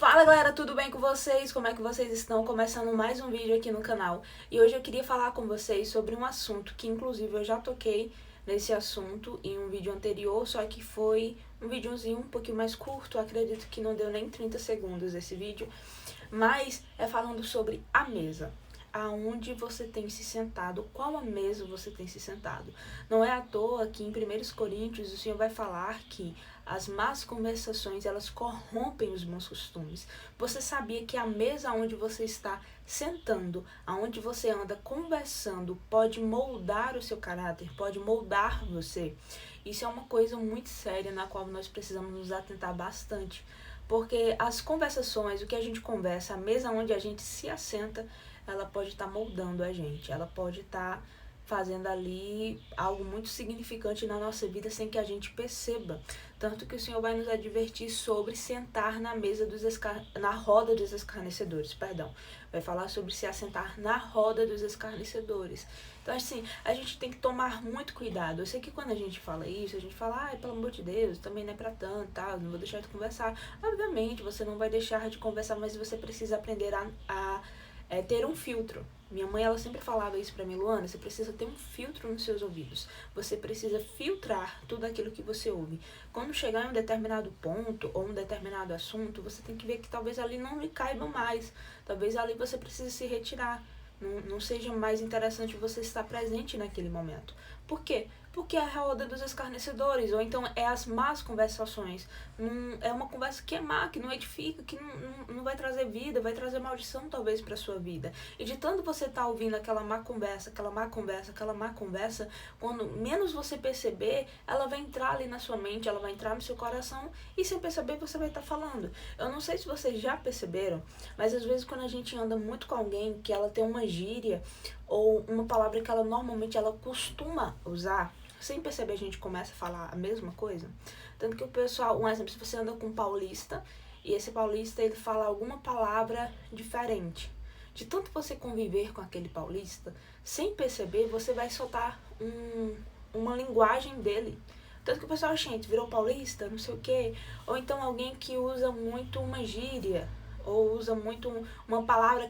Fala galera, tudo bem com vocês? Como é que vocês estão? Começando mais um vídeo aqui no canal. E hoje eu queria falar com vocês sobre um assunto que inclusive eu já toquei nesse assunto em um vídeo anterior, só que foi um videozinho um pouquinho mais curto, acredito que não deu nem 30 segundos esse vídeo, mas é falando sobre a mesa. Aonde você tem se sentado, qual a mesa você tem se sentado. Não é à toa que em 1 Coríntios o Senhor vai falar que as más conversações, elas corrompem os bons costumes. Você sabia que a mesa onde você está sentando, aonde você anda conversando, pode moldar o seu caráter, pode moldar você? Isso é uma coisa muito séria na qual nós precisamos nos atentar bastante. Porque as conversações, o que a gente conversa, a mesa onde a gente se assenta, ela pode estar moldando a gente, ela pode estar fazendo ali algo muito significante na nossa vida sem que a gente perceba. Tanto que o Senhor vai nos advertir sobre sentar na mesa na roda dos escarnecedores, perdão. Vai falar sobre se assentar na roda dos escarnecedores. Então, assim, a gente tem que tomar muito cuidado. Eu sei que quando a gente fala isso, a gente fala, ai, pelo amor de Deus, também não é pra tanto, tá? Não vou deixar de conversar. Obviamente, você não vai deixar de conversar, mas você precisa aprender a ter um filtro. Minha mãe, ela sempre falava isso pra mim, Luana, você precisa ter um filtro nos seus ouvidos. Você precisa filtrar tudo aquilo que você ouve. Quando chegar em um determinado ponto ou um determinado assunto, você tem que ver que talvez ali não lhe caiba mais. Talvez ali você precise se retirar. Não seja mais interessante você estar presente naquele momento. Por quê? Porque é a roda dos escarnecedores, ou então é as más conversações. É uma conversa que é má, que não edifica, que não vai trazer vida, vai trazer maldição talvez para sua vida. E de tanto você estar ouvindo aquela má conversa, quando menos você perceber, ela vai entrar ali na sua mente, ela vai entrar no seu coração e sem perceber você vai estar falando. Eu não sei se vocês já perceberam, mas às vezes quando a gente anda muito com alguém que ela tem uma gíria ou uma palavra que ela normalmente ela costuma usar, sem perceber a gente começa a falar a mesma coisa. Tanto que o pessoal, um exemplo, se você anda com um paulista e esse paulista ele fala alguma palavra diferente. De tanto você conviver com aquele paulista, sem perceber você vai soltar uma linguagem dele. Tanto que o pessoal, gente, virou paulista, não sei o quê. Ou então alguém que usa muito uma gíria, ou usa muito uma palavra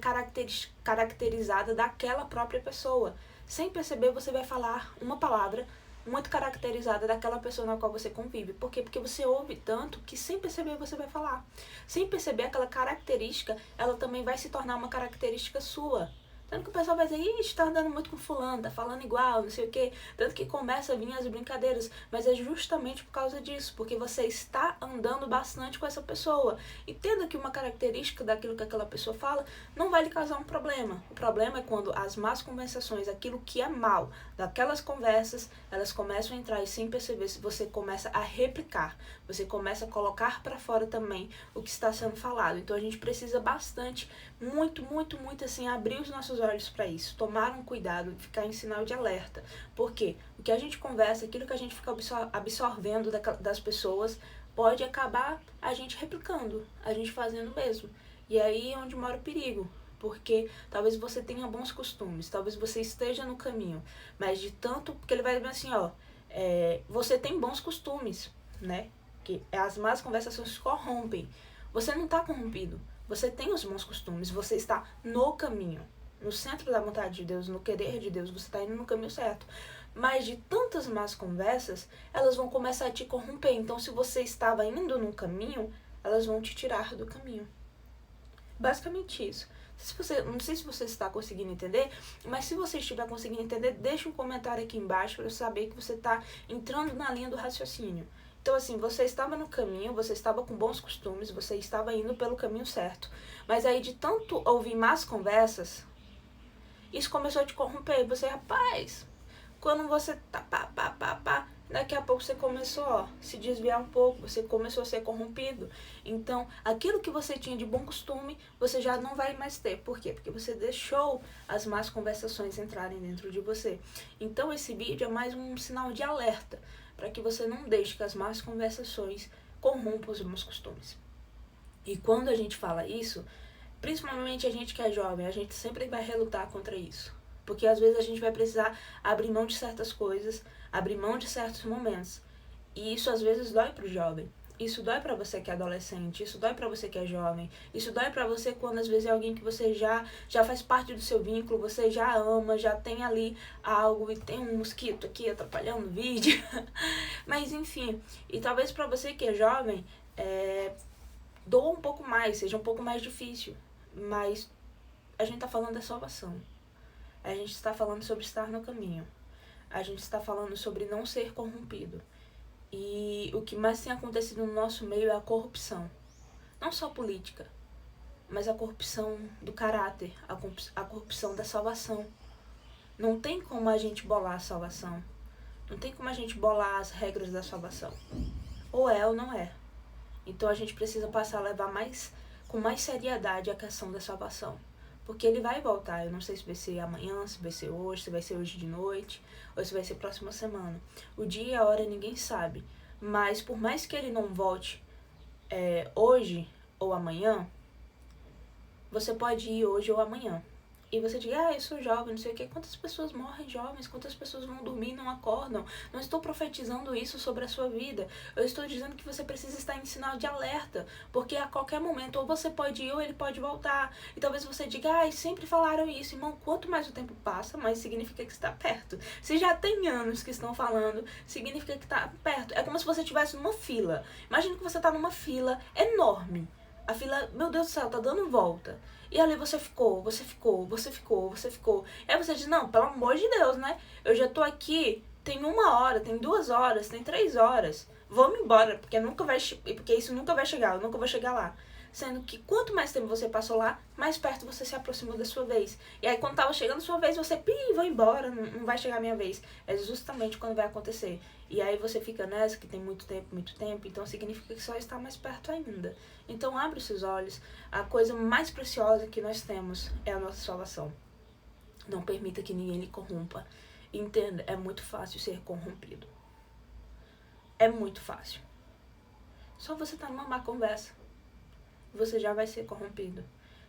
caracterizada daquela própria pessoa. Sem perceber, você vai falar uma palavra muito caracterizada daquela pessoa na qual você convive. Por quê? Porque você ouve tanto que sem perceber você vai falar. Sem perceber aquela característica, ela também vai se tornar uma característica sua. Tanto que o pessoal vai dizer, ixi, tá andando muito com fulano, tá falando igual, não sei o quê. Tanto que começa a vir as brincadeiras. Mas é justamente por causa disso, porque você está andando bastante com essa pessoa. E tendo aqui uma característica daquilo que aquela pessoa fala, não vai lhe causar um problema. O problema é quando as más conversações, aquilo que é mal daquelas conversas, elas começam a entrar e sem perceber, se você começa a replicar. Você começa a colocar para fora também o que está sendo falado. Então a gente precisa bastante, muito assim, abrir os nossos olhos para isso, tomar um cuidado, ficar em sinal de alerta. Porque o que a gente conversa, aquilo que a gente fica absorvendo das pessoas, pode acabar a gente replicando, a gente fazendo mesmo. E aí é onde mora o perigo. Porque talvez você tenha bons costumes, talvez você esteja no caminho, mas de tanto, porque ele vai dizer assim, ó, você tem bons costumes, né? Que as más conversações corrompem. Você não está corrompido, você tem os bons costumes, você está no caminho, no centro da vontade de Deus, no querer de Deus, você está indo no caminho certo. Mas de tantas más conversas, elas vão começar a te corromper. Então, se você estava indo no caminho, elas vão te tirar do caminho. Basicamente isso. Não sei se você está conseguindo entender, mas se você estiver conseguindo entender, deixa um comentário aqui embaixo para eu saber que você está entrando na linha do raciocínio. Então, assim, você estava no caminho, você estava com bons costumes, você estava indo pelo caminho certo. Mas aí, de tanto ouvir más conversas, isso começou a te corromper. Você, rapaz, quando você tá daqui a pouco você começou a se desviar um pouco, você começou a ser corrompido. Então, aquilo que você tinha de bom costume, você já não vai mais ter. Por quê? Porque você deixou as más conversações entrarem dentro de você. Então, esse vídeo é mais um sinal de alerta, para que você não deixe que as más conversações corrompam os bons costumes. E quando a gente fala isso, principalmente a gente que é jovem, a gente sempre vai relutar contra isso. Porque às vezes a gente vai precisar abrir mão de certas coisas, abrir mão de certos momentos. E isso às vezes dói pro jovem. Isso dói pra você que é adolescente, isso dói pra você que é jovem, isso dói pra você quando às vezes é alguém que você já faz parte do seu vínculo, você já ama, já tem ali algo e tem um mosquito aqui atrapalhando o vídeo. Mas enfim, e talvez pra você que é jovem, doa um pouco mais, seja um pouco mais difícil, mas a gente tá falando da salvação. A gente está falando sobre estar no caminho. A gente está falando sobre não ser corrompido. E o que mais tem acontecido no nosso meio é a corrupção. Não só política, mas a corrupção do caráter, a corrupção da salvação. Não tem como a gente bolar a salvação. Não tem como a gente bolar as regras da salvação. Ou é ou não é. Então a gente precisa passar a levar com mais seriedade a questão da salvação. Porque ele vai voltar. Eu não sei se vai ser amanhã, se vai ser hoje, se vai ser hoje de noite, ou se vai ser próxima semana. O dia e a hora ninguém sabe. Mas por mais que ele não volte hoje ou amanhã, você pode ir hoje ou amanhã. E você diz, eu sou jovem, não sei o quê. Quantas pessoas morrem jovens? Quantas pessoas vão dormir e não acordam? Não estou profetizando isso sobre a sua vida. Eu estou dizendo que você precisa estar em sinal de alerta. Porque a qualquer momento, ou você pode ir ou ele pode voltar. E talvez você diga, sempre falaram isso. Irmão, quanto mais o tempo passa, mais significa que está perto. Se já tem anos que estão falando, significa que está perto. É como se você estivesse numa fila. Imagina que você está numa fila enorme. A fila, meu Deus do céu, tá dando volta. E ali você ficou. Aí você diz, não, pelo amor de Deus, né? Eu já tô aqui, tem 1 hora, tem 2 horas, tem 3 horas. Vamos embora, porque isso nunca vai chegar, eu nunca vou chegar lá. Sendo que quanto mais tempo você passou lá, mais perto você se aproximou da sua vez. E aí quando tava chegando a sua vez, você, vou embora, não vai chegar a minha vez. É justamente quando vai acontecer. E aí você fica nessa, que tem muito tempo, então significa que só está mais perto ainda. Então abre os seus olhos. A coisa mais preciosa que nós temos é a nossa salvação. Não permita que ninguém lhe corrompa. Entenda, é muito fácil ser corrompido. É muito fácil. Só você tá numa má conversa, você já vai ser corrompido.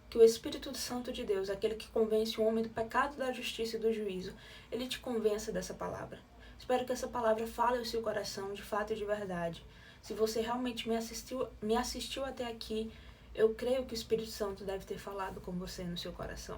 Que o Espírito Santo de Deus, aquele que convence o homem do pecado, da justiça e do juízo, ele te convença dessa palavra. Espero que essa palavra fale ao seu coração de fato e de verdade. Se você realmente me assistiu até aqui, eu creio que o Espírito Santo deve ter falado com você no seu coração.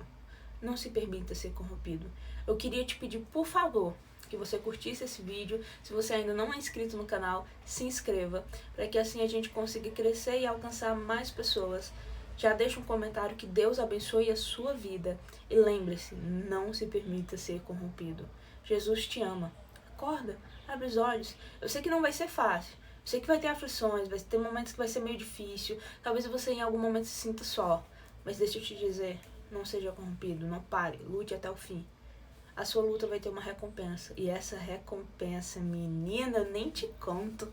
Não se permita ser corrompido. Eu queria te pedir, por favor, que você curtisse esse vídeo. Se você ainda não é inscrito no canal, se inscreva, para que assim a gente consiga crescer e alcançar mais pessoas. Já deixa um comentário, que Deus abençoe a sua vida. E lembre-se, não se permita ser corrompido. Jesus te ama. Acorda, abre os olhos. Eu sei que não vai ser fácil. Eu sei que vai ter aflições, vai ter momentos que vai ser meio difícil. Talvez você em algum momento se sinta só. Mas deixa eu te dizer, não seja corrompido, não pare, lute até o fim. A sua luta vai ter uma recompensa. E essa recompensa, menina, eu nem te conto,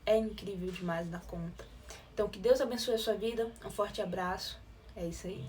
é incrível demais da conta. Então, que Deus abençoe a sua vida. Um forte abraço. É isso aí.